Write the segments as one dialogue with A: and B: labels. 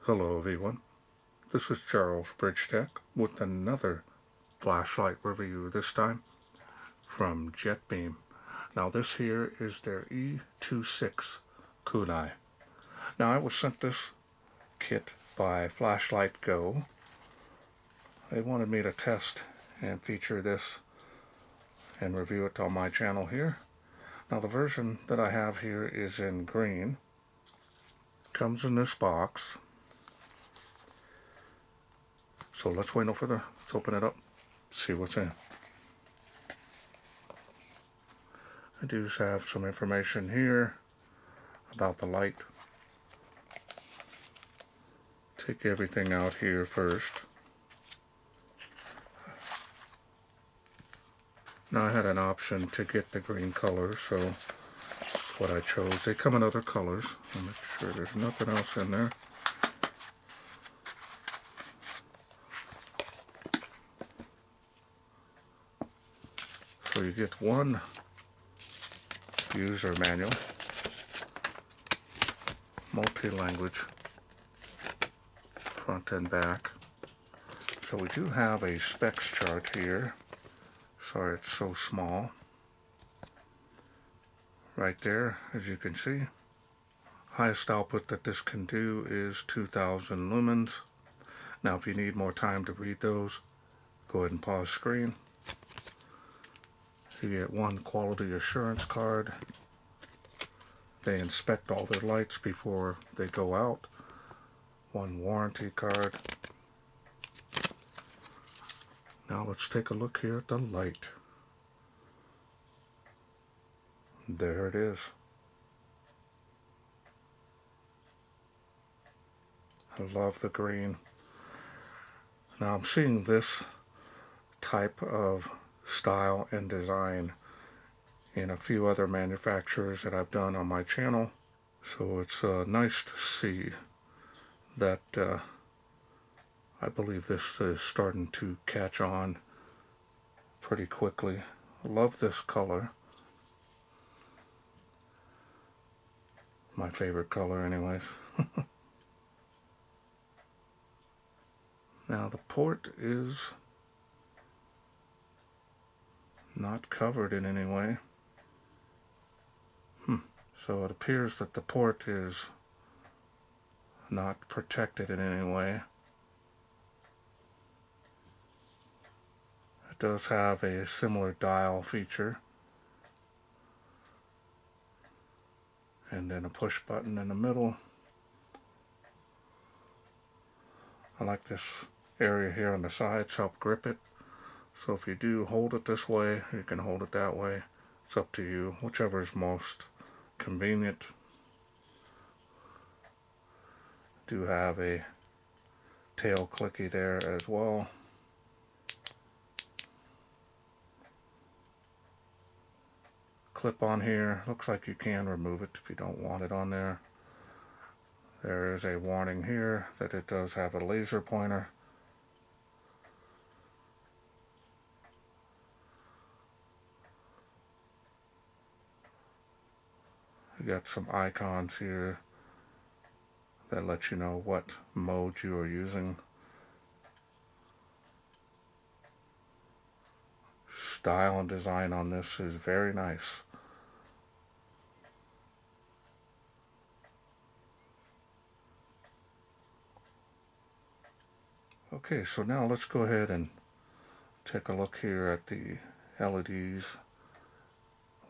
A: Hello everyone, this is Charles BridgTec with another flashlight review, this time from JetBeam. Now this here is their E26 Kunai. Now I was sent this kit by Flashlight Go. They wanted me to test and feature this and review it on my channel here. Now the version that I have here is in green. Comes in this box. So let's wait no further. Let's open it up, see what's in. I do have some information here about the light. Take everything out here first. Now I had an option to get the green color, so that's what I chose. They come in other colors. I'll make sure there's nothing else in there. So you get one user manual, multi-language, front and back. So we do have a specs chart here. Sorry it's so small. Right there, as you can see. Highest output that this can do is 2000 lumens. Now if you need more time to read those, go ahead and pause screen. You get one quality assurance card. They inspect all their lights before they go out. One warranty card. Now let's take a look here at the light. There it is. I love the green. Now I'm seeing this type of style and design in a few other manufacturers that I've done on my channel, so it's nice to see that I believe this is starting to catch on pretty quickly. I love this color, my favorite color anyways. Now the port is not covered in any way. So it appears that the port is not protected in any way. It does have a similar dial feature. And then a push button in the middle. I like this area here on the sides, help grip it. So if you do hold it this way, you can hold it that way. It's up to you, whichever is most convenient. Do have a tail clicky there as well. Clip on here, looks like you can remove it if you don't want it on there. There is a warning here that it does have a laser pointer. You got some icons here that let you know what mode you are using. Style and design on this is very nice. Okay, so now let's go ahead and take a look here at the LEDs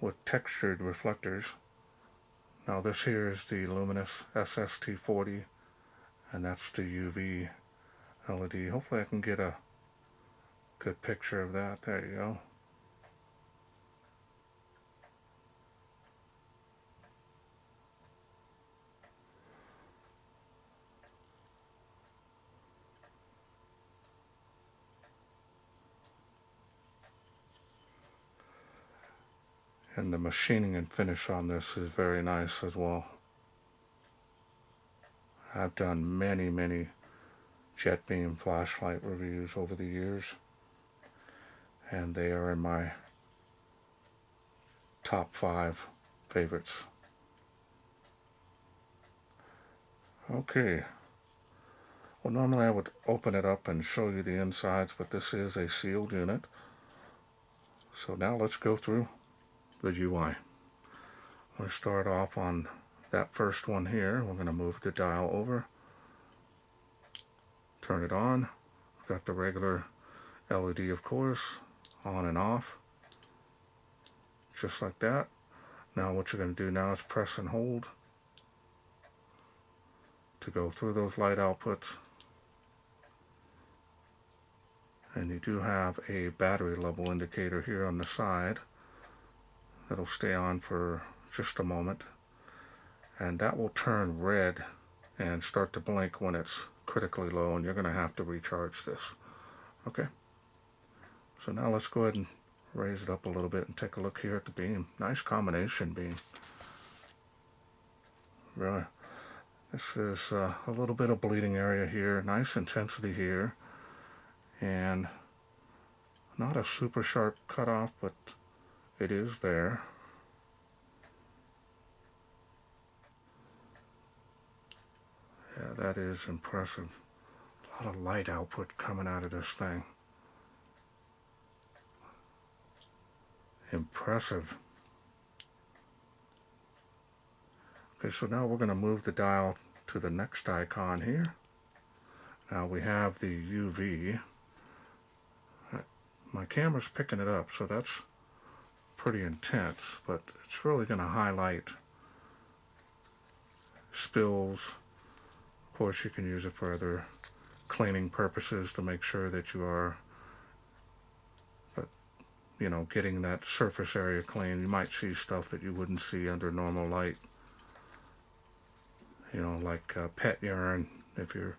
A: with textured reflectors. Now this here is the Luminus SFT40, and that's the UV LED. Hopefully I can get a good picture of that. There you go. And the machining and finish on this is very nice as well. I've done many JetBeam flashlight reviews over the years, and they are in my top 5 favorites. Okay, Well, normally I would open it up and show you the insides, but this is a sealed unit. So now let's go through the UI. We'll start off on that first one here. We're going to move the dial over, turn it on. We've got the regular LED, of course, on and off, just like that. Now what you're going to do now is press and hold to go through those light outputs. And you do have a battery level indicator here on the side that'll stay on for just a moment, and that will turn red and start to blink when it's critically low, and you're going to have to recharge this. Okay, so now let's go ahead and raise it up a little bit and take a look here at the beam. Nice combination beam. Really, this is a little bit of bleeding area here, nice intensity here, and not a super sharp cutoff, but it is there. Yeah, that is impressive. A lot of light output coming out of this thing. Impressive. Okay, so now we're going to move the dial to the next icon here. Now we have the UV. My camera's picking it up, so that's pretty intense, but it's really going to highlight spills. Of course, you can use it for other cleaning purposes to make sure that you are, getting that surface area clean. You might see stuff that you wouldn't see under normal light, like pet urine, if you're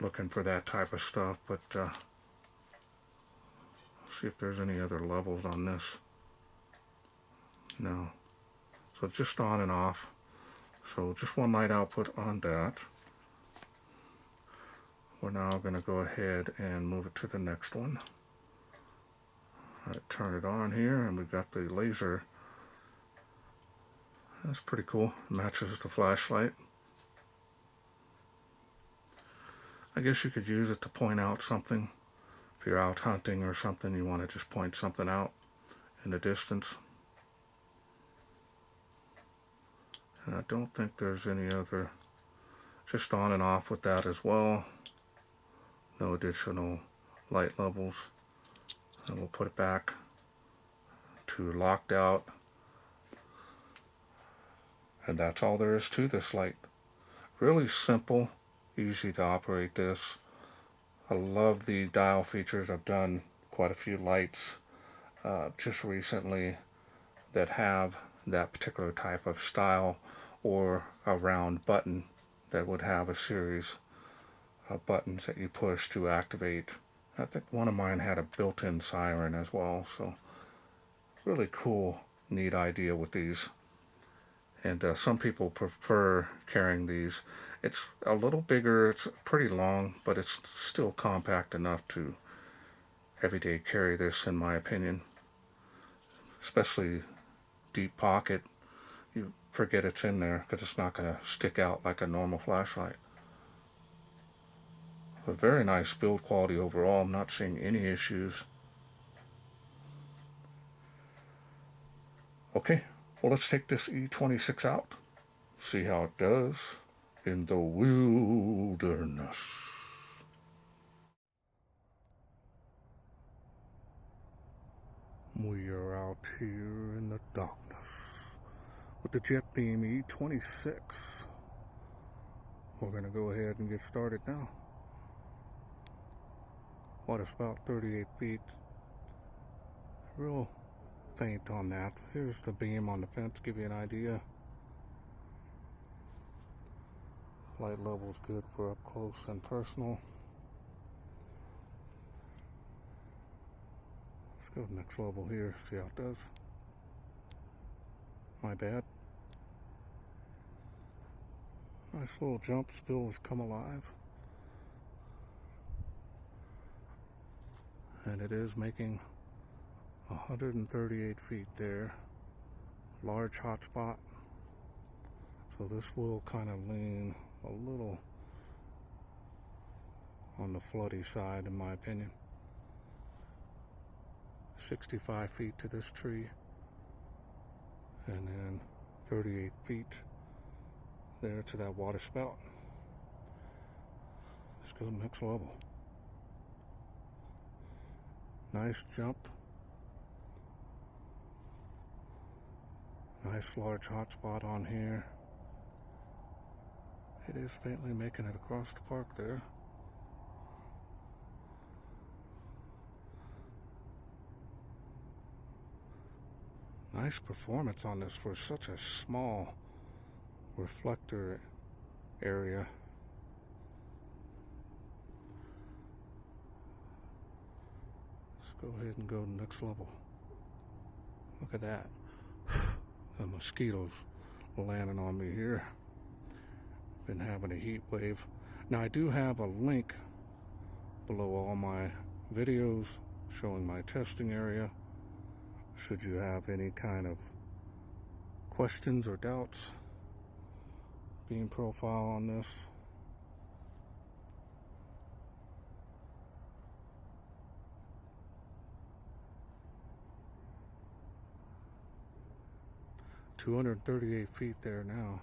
A: looking for that type of stuff. But see if there's any other levels on this. No. So just on and off. So just one light output on that. We're now going to go ahead and move it to the next one. Turn it on here, and we've got the laser. That's pretty cool. Matches the flashlight. I guess you could use it to point out something. If you're out hunting or something, you want to just point something out in the distance. And I don't think there's any other, just on and off with that as well. No additional light levels. And we'll put it back to locked out. And that's all there is to this light. Really simple, easy to operate this. I love the dial features. I've done quite a few lights just recently that have that particular type of style, or a round button that would have a series of buttons that you push to activate. I think one of mine had a built-in siren as well, so really cool, neat idea with these. And some people prefer carrying these. It's a little bigger, it's pretty long, but it's still compact enough to everyday carry this, in my opinion. Especially deep pocket, you forget it's in there because it's not going to stick out like a normal flashlight. A very nice build quality overall. I'm not seeing any issues. Okay, well, let's take this E26 out, see how it does in the wilderness. We are out here in the darkness with the JetBeam E26. We're going to go ahead and get started now. What, it's about 38 feet. Real faint on that. Here's the beam on the fence, give you an idea. Light level's good for up close and personal. Let's go to the next level here, see how it does. My bad. Nice little jump, still has come alive. And it is making 138 feet there. Large hot spot. So this will kind of lean a little on the floody side, in my opinion. 65 feet to this tree, and then 38 feet there to that water spout. Let's go next level. Nice jump. Nice large hotspot on here. It is faintly making it across the park there. Nice performance on this for such a small reflector area. Let's go ahead and go to the next level. Look at that. The mosquitoes landing on me here. Been having a heat wave. Now I do have a link below all my videos showing my testing area. Should you have any kind of questions or doubts, beam profile on this. "238 feet there now.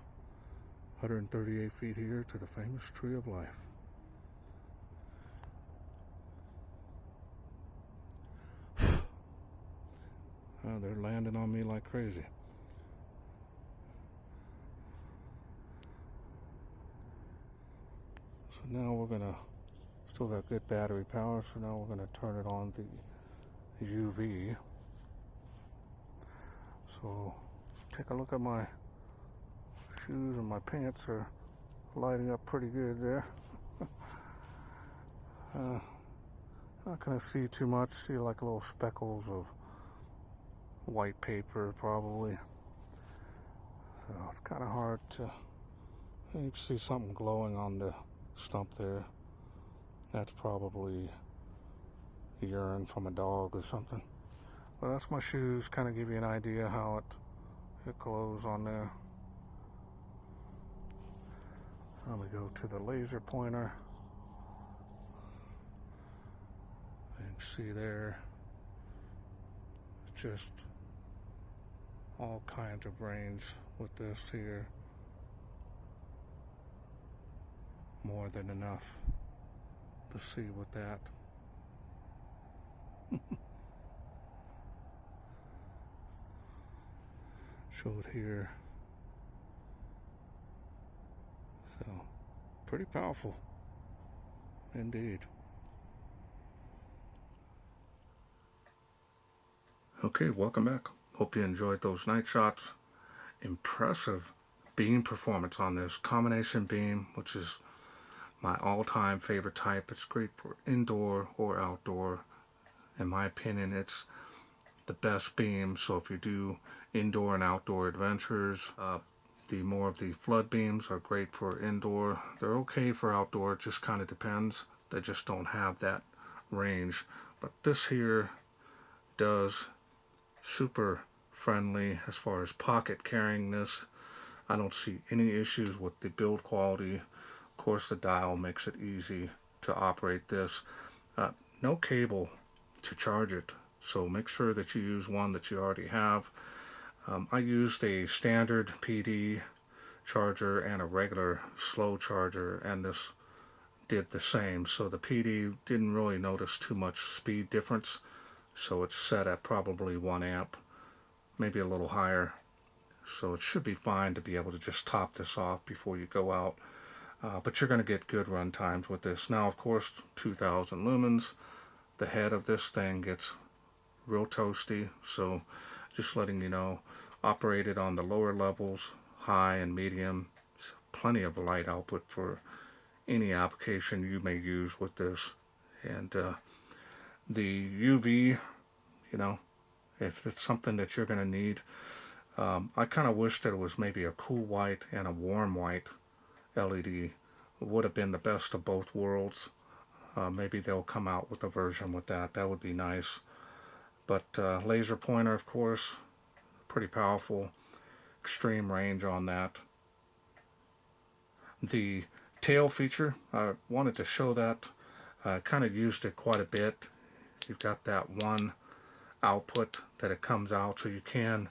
A: 138 feet here to the famous Tree of Life." They're landing on me like crazy. So now we're gonna, still got good battery power, so now we're gonna turn it on the UV. So take a look at my shoes, and my pants are lighting up pretty good there. Not gonna see too much, see like little speckles of white paper probably. So it's kind of hard to, you can see something glowing on the stump there. That's probably urine from a dog or something. But that's my shoes, kind of give you an idea how it glows on there. I'm gonna go to the laser pointer. You can see there, it's just all kinds of range with this here. More than enough to see with that. Show it here. So, pretty powerful, indeed. Okay, welcome back. Hope you enjoyed those night shots. Impressive beam performance on this combination beam, which is my all-time favorite type. It's great for indoor or outdoor. In my opinion, it's the best beam. So if you do indoor and outdoor adventures, the more of the flood beams are great for indoor. They're okay for outdoor, it just kind of depends. They just don't have that range. But this here does super friendly as far as pocket carrying this. I don't see any issues with the build quality. Of course, the dial makes it easy to operate this. No cable to charge it, so make sure that you use one that you already have. I used a standard PD charger and a regular slow charger, and this did the same. So the PD didn't really notice too much speed difference, so it's set at probably 1 amp, maybe a little higher. So it should be fine to be able to just top this off before you go out. But you're going to get good run times with this. Now, of course, 2000 lumens. The head of this thing gets real toasty, so just letting you know, operated on the lower levels, high and medium. It's plenty of light output for any application you may use with this. And the UV, you know, if it's something that you're going to need, I kind of wish that it was maybe a cool white and a warm white LED. It would have been the best of both worlds. Maybe they'll come out with a version with that. That would be nice. But laser pointer, of course, pretty powerful. Extreme range on that. The tail feature, I wanted to show that. Kind of used it quite a bit. You've got that one output that it comes out, so you can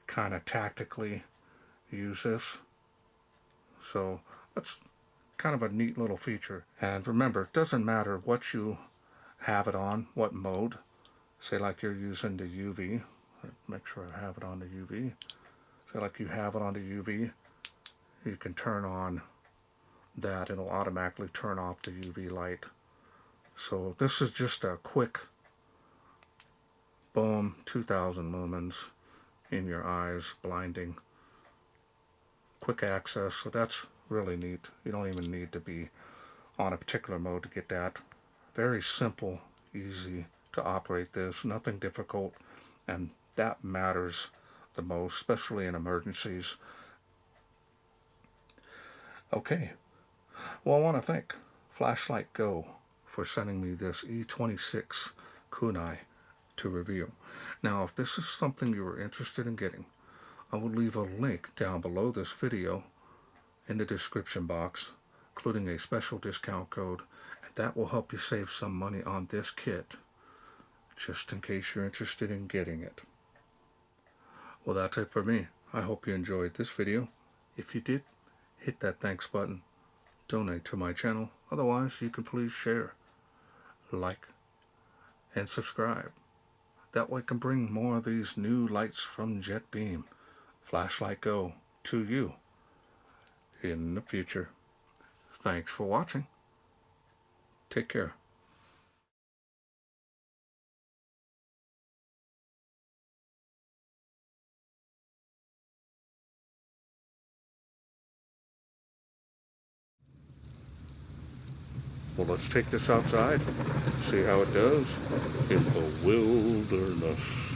A: kind of tactically use this. So that's kind of a neat little feature. And remember, it doesn't matter what you have it on, what mode. Say like you're using the UV. Make sure I have it on the UV. Say like you have it on the UV. You can turn on that. It'll automatically turn off the UV light. So this is just a quick, boom, 2000 lumens in your eyes, blinding. Quick access, so that's really neat. You don't even need to be on a particular mode to get that. Very simple, easy to operate this, nothing difficult, and that matters the most, especially in emergencies. Okay, well, I want to thank Flashlight Go for sending me this E26 Kunai to review. Now, if this is something you are interested in getting, I will leave a link down below this video in the description box, including a special discount code, and that will help you save some money on this kit, just in case you're interested in getting it. Well, that's it for me. I hope you enjoyed this video. If you did, hit that thanks button, donate to my channel. Otherwise, you can please share, like, and subscribe. That way I can bring more of these new lights from JetBeam Flashlight Go to you in the future. Thanks for watching. Take care. Well, let's take this outside, see how it does in the wilderness.